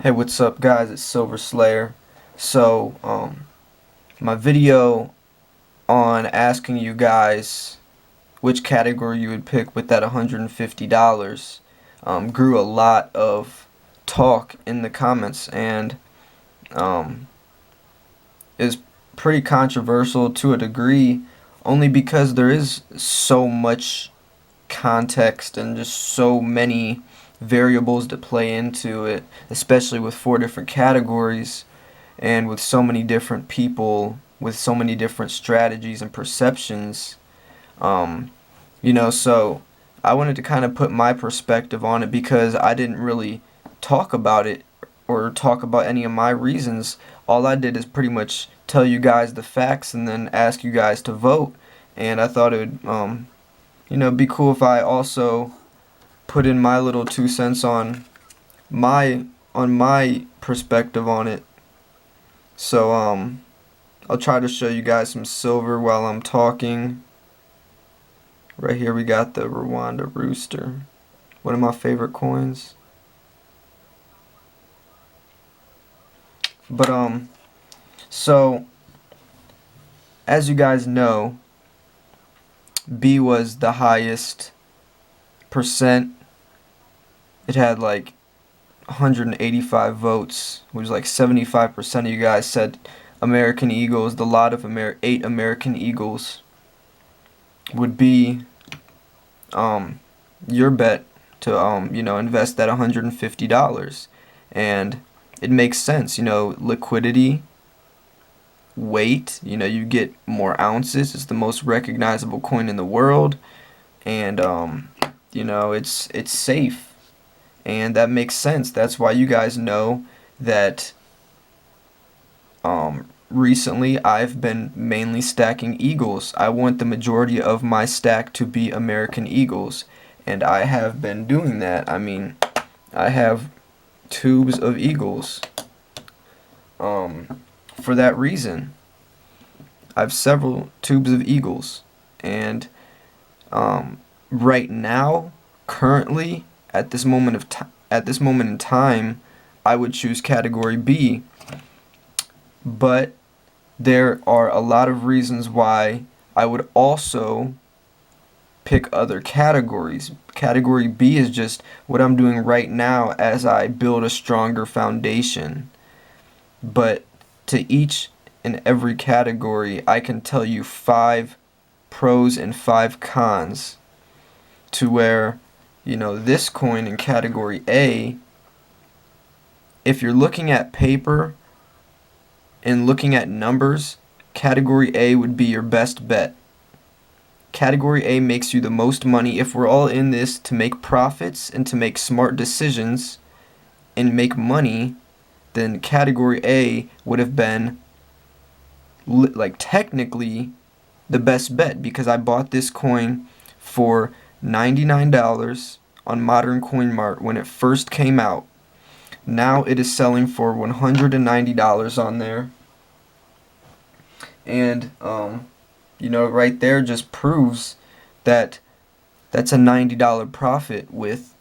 Hey, what's up, guys? It's Silver Slayer. So, my video on asking you guys which category you would pick with that $150 grew a lot of talk in the comments, and um, is pretty controversial to a degree, only because there is so much context and just so many variables that play into it, especially with 4 different categories and with so many different people with so many different strategies and perceptions. Um, so I wanted to kind of put my perspective on it because I didn't really talk about it or talk about any of my reasons. All I did is pretty much tell you guys the facts and then ask you guys to vote. And I thought it would, be cool if I also put in my little 2 cents on my perspective on it. So I'll try to show you guys some silver while I'm talking. Right here we got the Rwanda Rooster, one of my favorite coins. But so as you guys know, B was the highest percent. It had like 185 votes, which was like 75% of you guys said American Eagles. The lot of 8 American Eagles would be your bet to invest that $150. And it makes sense, liquidity, weight, you get more ounces. It's the most recognizable coin in the world, and it's safe. And that makes sense. That's why you guys know that recently I've been mainly stacking Eagles. I want the majority of my stack to be American Eagles, and I have been doing that. I mean, I have tubes of Eagles for that reason. I have several tubes of Eagles, and right now, currently, at this moment in time, I would choose category B. But there are a lot of reasons why I would also pick other categories. Category B is just what I'm doing right now as I build a stronger foundation. But to each and every category, I can tell you 5 pros and 5 cons, to where, this coin in category A, if you're looking at paper and looking at numbers, category A would be your best bet. Category A makes you the most money. If we're all in this to make profits and to make smart decisions and make money, then category A would have been technically the best bet, because I bought this coin for $99 on Modern Coin Mart when it first came out. Now it is selling for $190 on there. And right there just proves that that's a $90 profit. With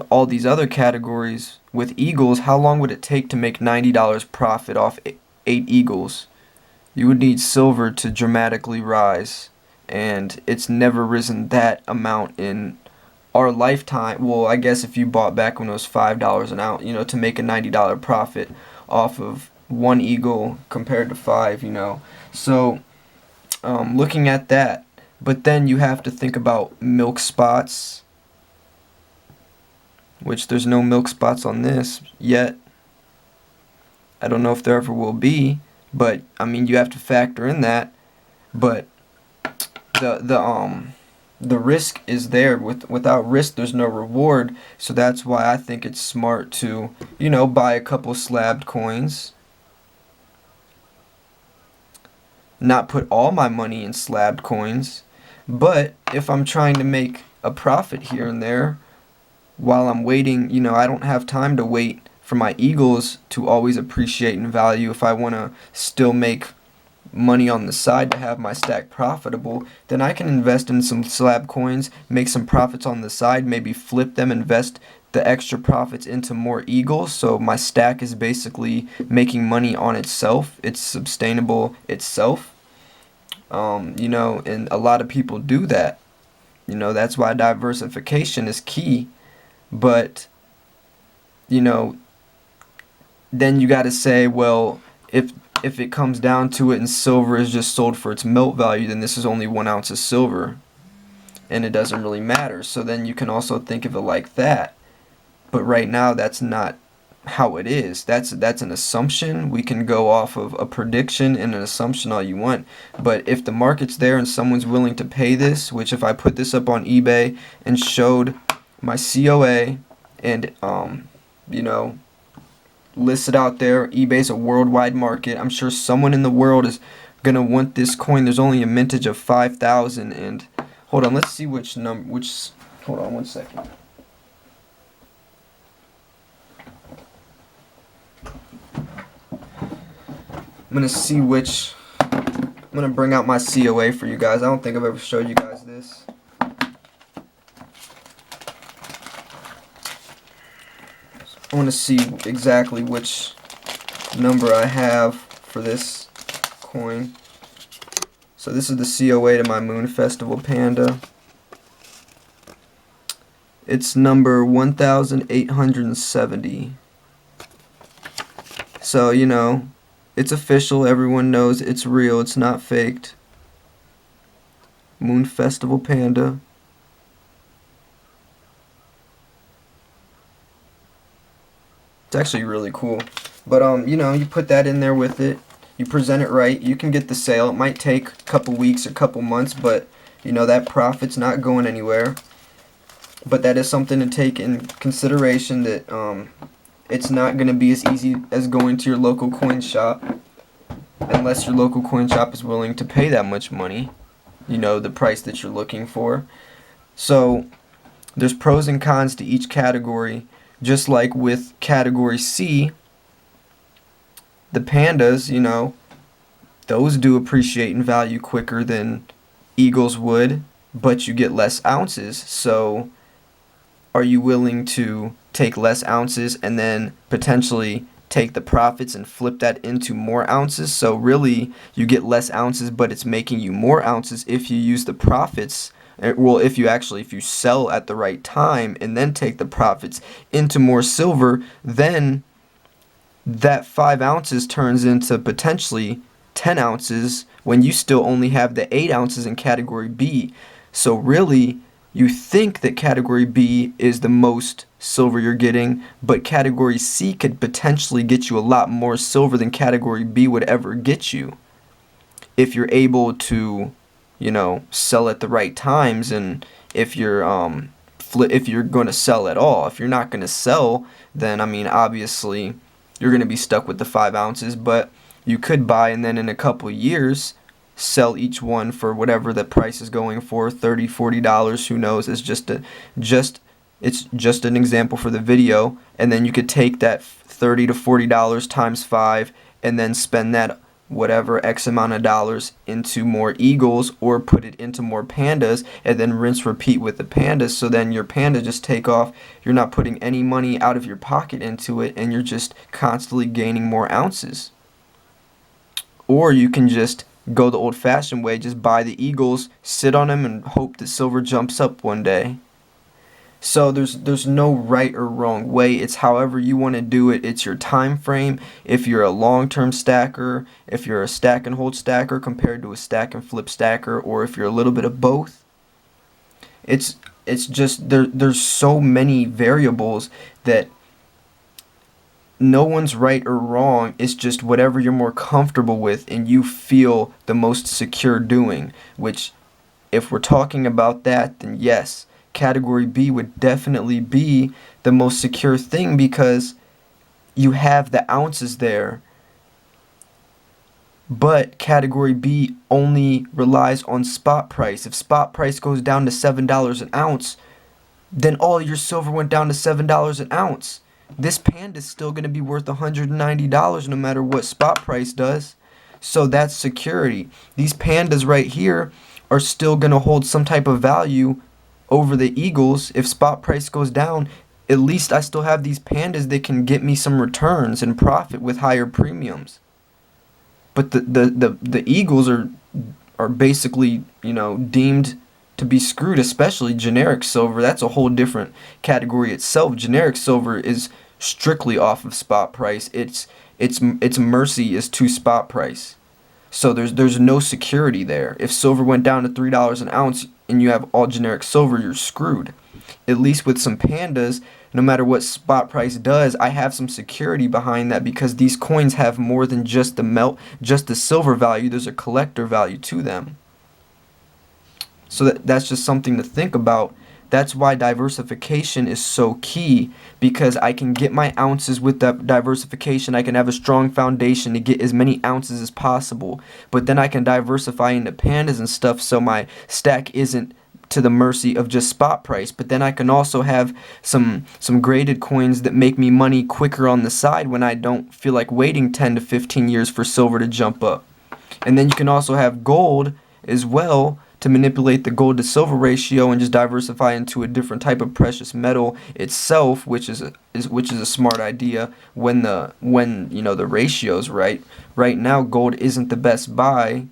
all these other categories with Eagles, how long would it take to make $90 profit off 8 Eagles? You would need silver to dramatically rise, and it's never risen that amount in our lifetime. Well, I guess if you bought back when it was $5 an ounce, to make a $90 profit off of 1 Eagle compared to 5, So, looking at that, but then you have to think about milk spots, which there's no milk spots on this yet. I don't know if there ever will be, but I mean, you have to factor in that. But the risk is there. Without risk, there's no reward. So that's why I think it's smart to, buy a couple slabbed coins. Not put all my money in slabbed coins, but if I'm trying to make a profit here and there while I'm waiting, I don't have time to wait for my Eagles to always appreciate in value. If I want to still make money on the side to have my stack profitable, then I can invest in some slab coins, make some profits on the side, maybe flip them, invest the extra profits into more eagles, so my stack is basically making money on itself. It's sustainable itself. And a lot of people do that. That's why diversification is key. But, you know, then you got to say, well, if it comes down to it and silver is just sold for its melt value, then this is only 1 ounce of silver, and it doesn't really matter. So then you can also think of it like that. But right now, that's not how it is. That's an assumption. We can go off of a prediction and an assumption all you want. But if the market's there and someone's willing to pay this, which if I put this up on eBay and showed my COA and listed out there, eBay's a worldwide market. I'm sure someone in the world is gonna want this coin. There's only a mintage of 5,000, and hold on, let's see which number. Hold on 1 second. I'm gonna bring out my COA for you guys. I don't think I've ever showed you guys this. I want to see exactly which number I have for this coin. So this is the COA to my Moon Festival Panda. It's number 1870. So, it's official. Everyone knows it's real. It's not faked. Moon Festival Panda. It's actually really cool. But you put that in there with it. You present it right. You can get the sale. It might take a couple weeks or a couple months, but that profit's not going anywhere. But that is something to take in consideration, that it's not going to be as easy as going to your local coin shop, unless your local coin shop is willing to pay that much money, the price that you're looking for. So there's pros and cons to each category. Just like with category C, the pandas, those do appreciate in value quicker than eagles would, but you get less ounces. So are you willing to take less ounces and then potentially take the profits and flip that into more ounces? So really, you get less ounces, but it's making you more ounces if you use the profits. Well, if you sell at the right time and then take the profits into more silver, then that 5 ounces turns into potentially 10 ounces when you still only have the 8 ounces in category B. So really, you think that category B is the most silver you're getting, but category C could potentially get you a lot more silver than category B would ever get you, if you're able to sell at the right times, and if you're going to sell at all. If you're not going to sell, then obviously you're going to be stuck with the 5 ounces, but you could buy and then in a couple years sell each one for whatever the price is going for, $30, $40, who knows. It's just an example for the video, and then you could take that $30 to $40 times 5 and then spend that whatever X amount of dollars into more eagles, or put it into more pandas, and then rinse repeat with the pandas. So then your panda just take off. You're not putting any money out of your pocket into it, and you're just constantly gaining more ounces. Or you can just go the old-fashioned way, just buy the eagles, sit on them, and hope that silver jumps up one day. So there's no right or wrong way. It's however you want to do it. It's your time frame. If you're a long-term stacker, if you're a stack and hold stacker compared to a stack and flip stacker, or if you're a little bit of both. It's just there's so many variables that no one's right or wrong. It's just whatever you're more comfortable with and you feel the most secure doing, which if we're talking about that, then yes, category B would definitely be the most secure thing, because you have the ounces there. But category B only relies on spot price. If spot price goes down to $7 an ounce, then all your silver went down to $7 an ounce. This panda is still going to be worth $190 no matter what spot price does. So that's security. These pandas right here are still going to hold some type of value over the eagles. If spot price goes down, At least I still have these pandas that can get me some returns and profit with higher premiums. But the Eagles are basically, deemed to be screwed, especially generic silver. That's a whole different category itself. Generic silver is strictly off of spot price. Its mercy is to spot price. So there's no security there. If silver went down to $3 an ounce and you have all generic silver, you're screwed. At least with some pandas, no matter what spot price does, I have some security behind that because these coins have more than just the silver value. There's a collector value to them. So that's just something to think about. That's why diversification is so key, because I can get my ounces with that diversification. I can have a strong foundation to get as many ounces as possible. But then I can diversify into pandas and stuff so my stack isn't to the mercy of just spot price. But then I can also have some graded coins that make me money quicker on the side when I don't feel like waiting 10 to 15 years for silver to jump up. And then you can also have gold as well, to manipulate the gold to silver ratio and just diversify into a different type of precious metal itself, which is a smart idea when the ratio's right. Right now gold isn't the best buy.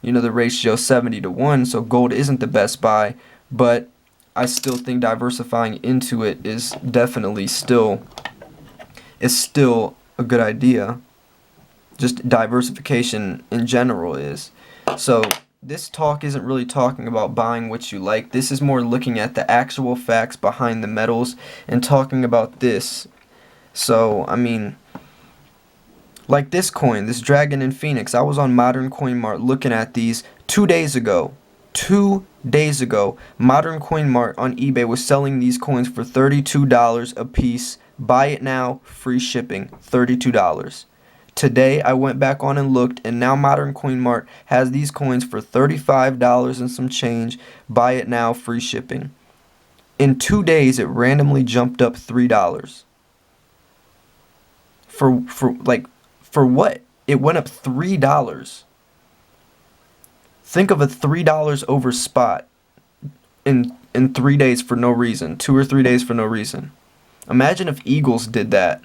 The ratio 70 to 1, so gold isn't the best buy, but I still think diversifying into it is definitely still a good idea. Just diversification in general is. So this talk isn't really talking about buying what you like. This is more looking at the actual facts behind the metals and talking about this. So, I mean, like this coin, this Dragon in Phoenix. I was on Modern Coin Mart looking at these 2 days ago. 2 days ago, Modern Coin Mart on eBay was selling these coins for $32 a piece. Buy it now, free shipping, $32. Today I went back on and looked, and now Modern Coin Mart has these coins for $35 and some change. Buy it now, free shipping. In 2 days it randomly jumped up $3. For what? It went up $3. Think of a $3 over spot in 3 days for no reason. 2 or 3 days for no reason. Imagine if Eagles did that.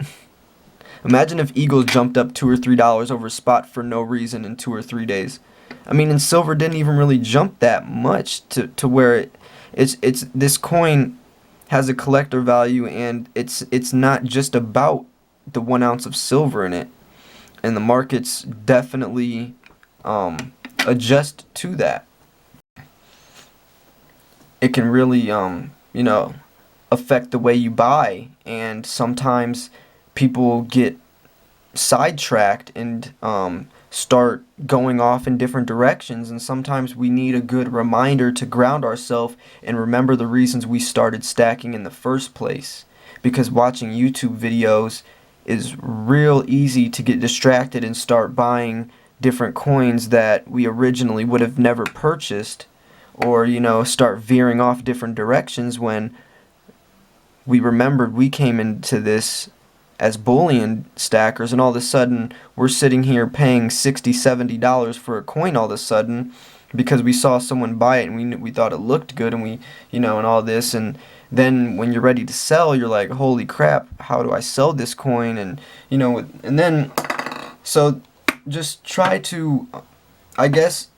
Imagine if Eagles jumped up $2 or $3 over spot for no reason in 2 or 3 days. I mean, and silver didn't even really jump that much to where it's this coin has a collector value, and it's not just about the 1 ounce of silver in it. And the markets definitely adjust to that. It can really affect the way you buy, and sometimes people get sidetracked and start going off in different directions, and sometimes we need a good reminder to ground ourselves and remember the reasons we started stacking in the first place. Because watching YouTube videos is real easy to get distracted and start buying different coins that we originally would have never purchased, or start veering off different directions when we remembered we came into this as bullion stackers, and all of a sudden we're sitting here paying $60, $70 for a coin all of a sudden because we saw someone buy it and we thought it looked good, and we and all this, and then when you're ready to sell, you're like, holy crap, how do I sell this coin? And and then so just try to, I guess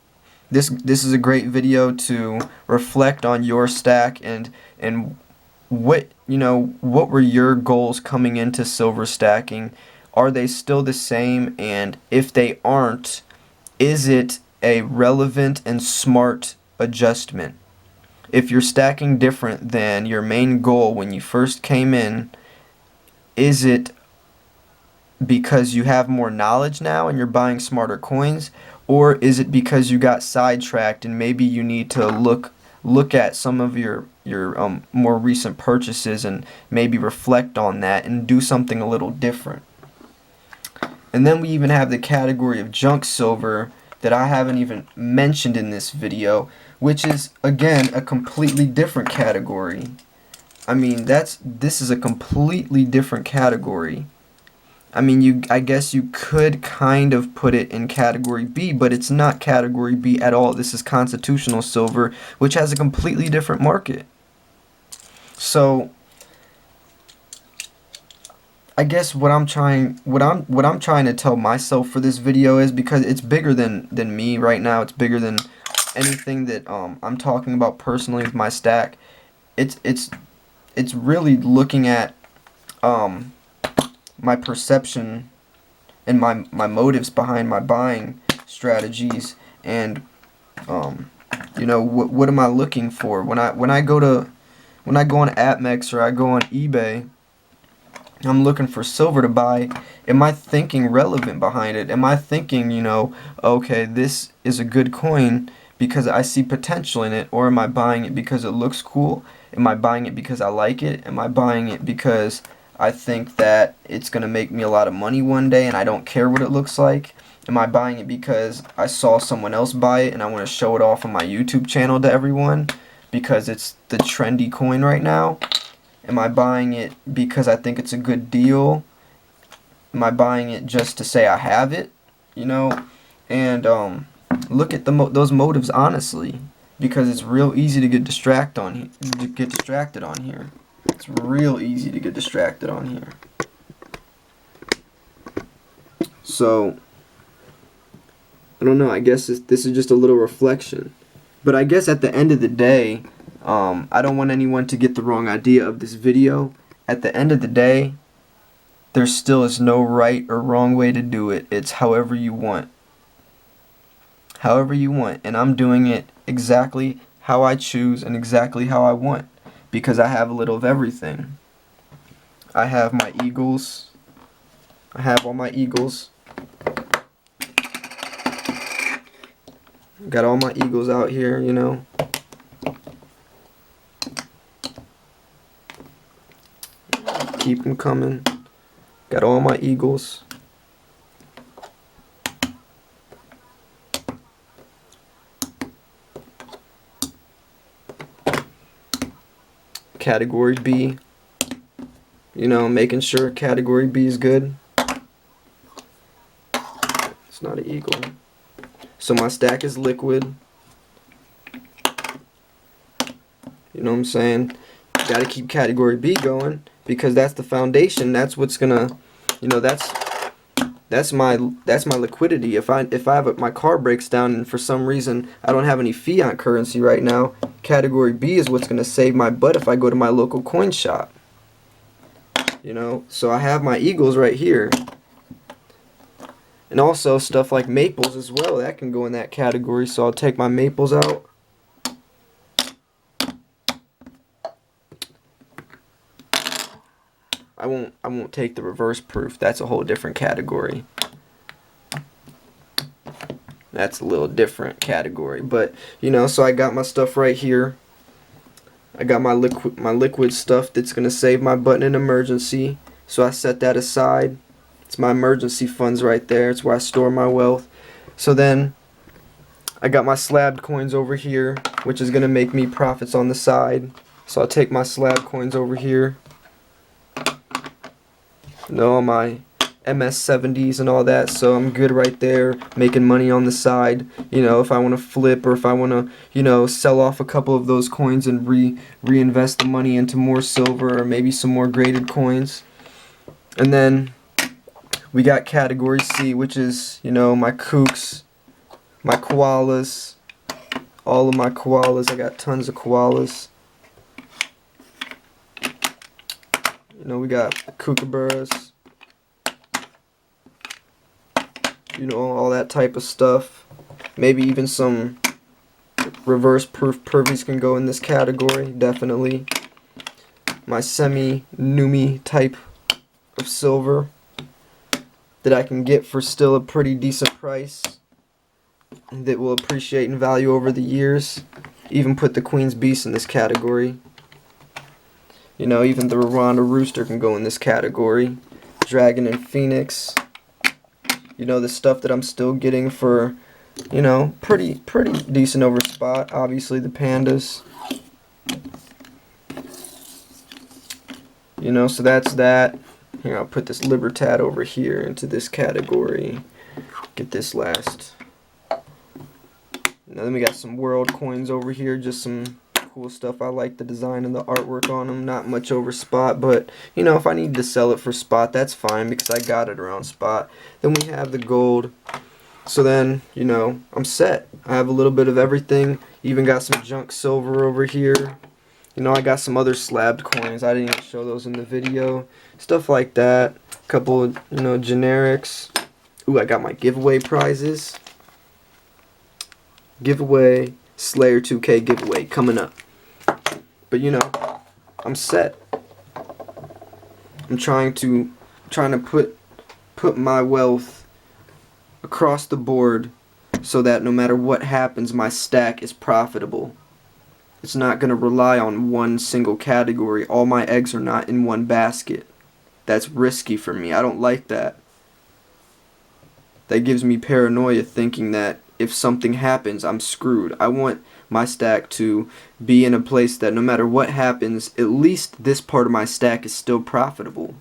this is a great video to reflect on your stack and what were your goals coming into silver stacking? Are they still the same? And if they aren't, is it a relevant and smart adjustment? If you're stacking different than your main goal when you first came in, is it because you have more knowledge now and you're buying smarter coins, or is it because you got sidetracked and maybe you need to look at some of your more recent purchases and maybe reflect on that and do something a little different? And then we even have the category of junk silver that I haven't even mentioned in this video, which is again a completely different category. I mean, this is a completely different category. I mean, I guess you could kind of put it in category B, but it's not category B at all. This is constitutional silver, which has a completely different market. So I guess what I'm trying to tell myself for this video is, because it's bigger than me right now. It's bigger than anything that I'm talking about personally with my stack. It's really looking at my perception and my motives behind my buying strategies, and you know, what am I looking for when I go on AppMex or I go on eBay. I'm looking for silver to buy. Am I thinking relevant behind it? Am I thinking, you know, okay, this is a good coin because I see potential in it, or am I buying it because it looks cool? Am I buying it because I like it? Am I buying it because I think that it's going to make me a lot of money one day and I don't care what it looks like? Am I buying it because I saw someone else buy it and I want to show it off on my YouTube channel to everyone because it's the trendy coin right now? Am I buying it because I think it's a good deal? Am I buying it just to say I have it? You know, and look at those motives honestly, because it's real easy to get distracted on here. It's real easy to get distracted on here. So I don't know. I guess this is just a little reflection, but I guess at the end of the day, I don't want anyone to get the wrong idea of this video. At the end of the day, there still is no right or wrong way to do it. It's however you want. However you want. And I'm doing it exactly how I choose and exactly how I want, because I have a little of everything. I have my eagles. I have all my eagles. Got all my eagles out here, you know. Keep them coming. Got all my eagles. Category B. You know, making sure category B is good. It's not an eagle. So my stack is liquid. You know what I'm saying? Got to keep category B going, because that's the foundation. That's what's gonna, you know, that's my liquidity. If my car breaks down and for some reason I don't have any fiat currency right now, category B is what's gonna save my butt if I go to my local coin shop. You know, so I have my eagles right here, and also stuff like maples as well. That can go in that category. So I'll take my maples out. I won't take the reverse proof. That's a whole different category. That's a little different category. But you know, so I got my stuff right here. I got my liquid stuff that's gonna save my butt in an emergency. So I set that aside. It's my emergency funds right there. It's where I store my wealth. So then I got my slabbed coins over here, which is gonna make me profits on the side. So I'll take my slab coins over here. All my MS70s and all that, so I'm good right there, making money on the side. You know, if I want to flip, or if I want to, you know, sell off a couple of those coins and reinvest the money into more silver, or maybe some more graded coins. And then we got category C, which is, you know, my kooks, my koalas, all of my koalas. I got tons of koalas. You know, we got kookaburras, you know, all that type of stuff. Maybe even some reverse proof pervies can go in this category, definitely. My semi-Numi type of silver that I can get for still a pretty decent price, that will appreciate in value over the years. Even put the Queen's Beast in this category. You know, even the Rwanda Rooster can go in this category. Dragon and Phoenix. You know, the stuff that I'm still getting for, you know, pretty decent over spot. Obviously the pandas. You know, so that's that. Here, I'll put this Libertad over here into this category. Get this last. Now then we got some world coins over here, just some cool stuff. I like the design and the artwork on them. Not much over spot, but you know, if I need to sell it for spot, that's fine because I got it around spot. Then we have the gold. So then, you know, I'm set. I have a little bit of everything. Even got some junk silver over here. You know, I got some other slabbed coins. I didn't even show those in the video. Stuff like that. A couple of, you know, generics. Ooh, I got my giveaway prizes. Giveaway, Slayer 2K giveaway coming up. But you know, I'm set. I'm trying to put my wealth across the board so that no matter what happens, my stack is profitable. It's not going to rely on one single category. All my eggs are not in one basket. That's risky for me. I don't like that. That gives me paranoia, thinking that if something happens, I'm screwed. I want my stack to be in a place that no matter what happens, at least this part of my stack is still profitable.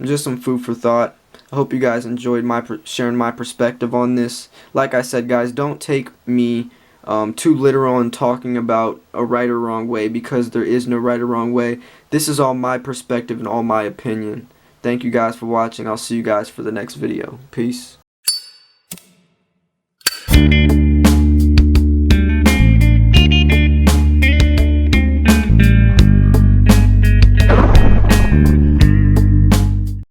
Just some food for thought. I hope you guys enjoyed sharing my perspective on this. Like I said, guys, don't take me too literal in talking about a right or wrong way, because there is no right or wrong way. This is all my perspective and all my opinion. Thank you guys for watching. I'll see you guys for the next video. Peace.